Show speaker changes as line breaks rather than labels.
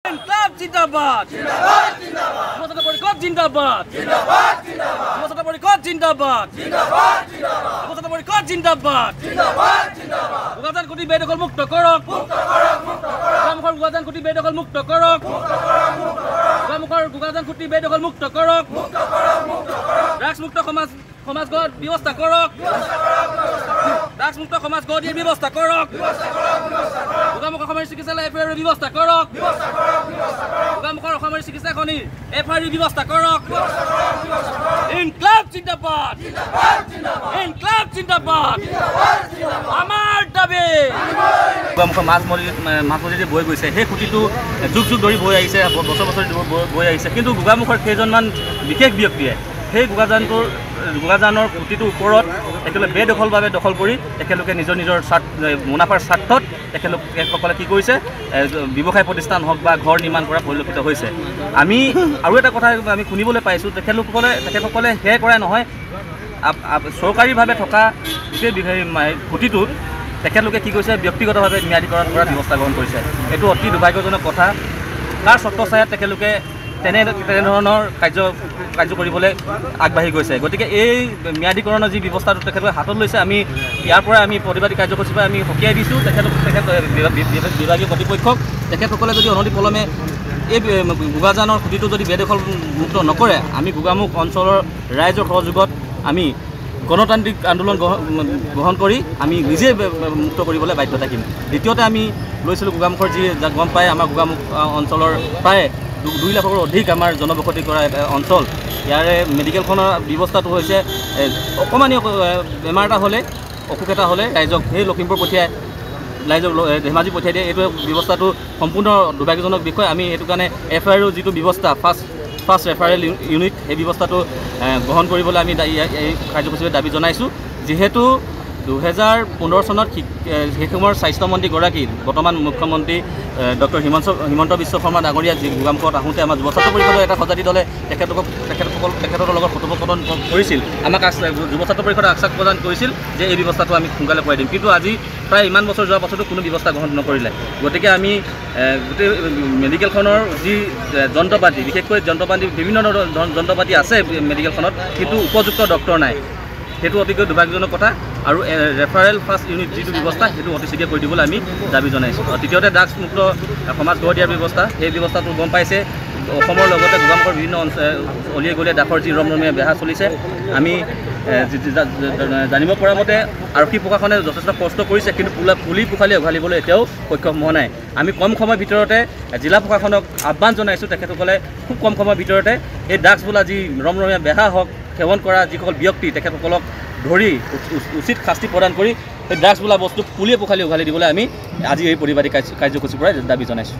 ইনকলাব জিন্দাবাদ জিন্দাবাদ জিন্দাবাদ যুবছাত্র পরিষদ জিন্দাবাদ জিন্দাবাদ জিন্দাবাদ যুবছাত্র পরিষদ জিন্দাবাদ জিন্দাবাদ জিন্দাবাদ যুবছাত্র পরিষদ জিন্দাবাদ জিন্দাবাদ জিন্দাবাদ গুগাজান কুটি বেদখল মুক্ত কৰক মুক্ত কৰক মুক্ত কৰক গামখৰ গুগাজান কুটি বেদখল মুক্ত কৰক মুক্ত কৰক মুক্ত কৰক গামখৰ গুগাজান কুটি বেদখল মুক্ত কৰক মুক্ত কৰক মুক্ত কৰক ড্ৰাগছ মুক্ত সমাজ গঢ় ব্যৱস্থা কৰক ড্ৰাগছ মুক্ত সমাজ গঢ় দিয়াৰ ব্যৱস্থা কৰক গোগামুখ অসামৰিক চিকিৎসালয় এফআইআৰ ব্যৱস্থা কৰক গোগামুখৰ অসামৰিক চিকিৎসা খনিৰ এফআইআৰ ব্যৱস্থা কৰক ইনকলাব জিন্দাবাদ ইনকলাব জিন্দাবাদ আমাৰ দাবী গোগামুখৰ মাছ নদীতে বৈ গৈছে সেই খুঁটিটো যুগ যুগ ধৰি বৈ আহিছে বছৰ বছৰ বৈ আহিছে কিন্তু গোগামুখৰ কেইজনমান বিশেষ ব্যক্তিয়ে সেই গোগাজানৰ খুঁটিটোৰ ওপৰত একেলগে বেদখলভাৱে দখল কৰি একেলগে নিজৰ মুনাফাৰ স্বাৰ্থত তেখেতসকলে কি কৰিছে ব্যৱসায় প্ৰতিষ্ঠান হওক বা ঘৰ নিৰ্মাণ কৰা পৰিলক্ষিত হৈছে আমি আৰু এটা কথা আমি শুনিবলৈ পাইছোঁ তেখেতসকলে সেয়াই কৰাই নহয় চৰকাৰীভাৱে থকা গোটেই খুঁটিটোত তেখেতলোকে কি কৰিছে ব্যক্তিগতভাৱে ম্যাদীকৰণ কৰাৰ ব্যৱস্থা গ্ৰহণ কৰিছে এইটো অতি দুৰ্ভাগ্যজনক কথা তাৰ ছত্ৰছায়াত তেখেতলোকে তেনেধৰণৰ কাৰ্য কৰিবলৈ আগবাঢ়ি গৈছে গতিকে এই ম্যাদীকৰণৰ যি ব্যৱস্থাটো তেখেতলোকে হাতত লৈছে আমি ইয়াৰ পৰা আমি প্ৰতিবাদী কাৰ্যসূচীৰ পৰা আমি সকীয়াই দিছোঁ বিভাগীয় কৰ্তৃপক্ষক তেখেতসকলে যদি অনতিপলমে এই গোগাজানৰ খুঁটিটো যদি বেদখল মুক্ত নকৰে আমি গোগামুখ অঞ্চলৰ ৰাইজৰ সহযোগত আমি গণতান্ত্ৰিক আন্দোলন গ্ৰহণ কৰি আমি নিজে মুক্ত কৰিবলৈ বাধ্য থাকিম দ্বিতীয়তে আমি লৈছিলোঁ গোগামুখৰ যি গম পায় আমাৰ গোগামুখ অঞ্চলৰ প্ৰায় 2 লাখৰ অধিক আমাৰ জনবসতি কৰা অঞ্চল ইয়াৰে মেডিকেলখনৰ ব্যৱস্থাটো হৈছে অকণমানি বেমাৰ এটা হ'লে অসুখ এটা হ'লে ৰাইজক সেই লখিমপুৰ পঠিয়াই ৰাইজক ধেমাজি পঠিয়াই দিয়ে এইটো ব্যৱস্থাটো সম্পূৰ্ণ দুৰ্ভাগ্যজনক বিষয় আমি সেইটো কাৰণে এফআইআৰৰ যিটো ব্যৱস্থা ফাৰ্ষ্ট ৰেফাৰেল ইউনিট সেই ব্যৱস্থাটো গ্ৰহণ কৰিবলৈ আমি এই কাৰ্যসূচীৰে দাবী জনাইছোঁ যিহেতু 2015 চনত সেই সময়ৰ স্বাস্থ্যমন্ত্ৰীগৰাকী বৰ্তমান মুখ্যমন্ত্ৰী ডক্টৰ হিমন্ত বিশ্ব শৰ্মা ডাঙৰীয়া যি গোগামুখত আহোঁতে আমাৰ যুৱছাত্ৰ পৰিষদৰ এটা সজাতি দলে তেখেতৰ লগত কথোপকথন কৰিছিল আমাক যুৱছাত্ৰ পৰিষদে আশ্বাস প্ৰদান কৰিছিল যে এই ব্যৱস্থাটো আমি সোনকালে কৰাই দিম কিন্তু আজি প্ৰায় ইমান বছৰ যোৱাৰ পাছতো কোনো ব্যৱস্থা গ্ৰহণ নকৰিলে গতিকে আমি গোটেই মেডিকেলখনৰ যি যন্ত্ৰপাতি বিশেষকৈ বিভিন্ন ধৰণৰ যন্ত্ৰপাতি আছে মেডিকেলখনত কিন্তু উপযুক্ত ডক্টৰ নাই সেইটো অতিকৈ দুৰ্ভাগ্যজনক কথা আৰু ৰেফাৰেল ফাৰ্ষ্ট ইউনিট যিটো ব্যৱস্থা সেইটো অতি শীঘ্ৰে কৰি দিবলৈ আমি দাবী জনাইছোঁ দ্বিতীয়তে ড্ৰাগছ মুক্ত সমাজ গঢ় দিয়াৰ ব্যৱস্থা সেই ব্যৱস্থাটো গম পাইছে অসমৰ লগতে গোগামুখৰ বিভিন্ন অলিয়ে গলিয়ে ডাকৰ যি ৰমৰমীয়া বেহা চলিছে আমি জানিব পৰা মতে আৰক্ষী প্ৰশাসনে যথেষ্ট কষ্ট কৰিছে কিন্তু পুলি পোখালি উঘালিবলৈ এতিয়াও সক্ষম হোৱা নাই আমি কম সময়ৰ ভিতৰতে জিলা প্ৰশাসনক আহ্বান জনাইছোঁ তেখেতসকলে খুব কম সময়ৰ ভিতৰতে এই ড্ৰাগছ বোলা যি ৰমৰমীয়া বেহা হওক সেৱন কৰা যিসকল ব্যক্তি তেখেতসকলক ধৰি উচিত শাস্তি প্ৰদান কৰি এই ড্ৰাগছ বোলা বস্তু পুলিয়ে পোখালি উঘালি দিবলৈ আমি আজি এই প্ৰতিবাদী কাৰ্যসূচীৰ পৰা দাবী জনাইছোঁ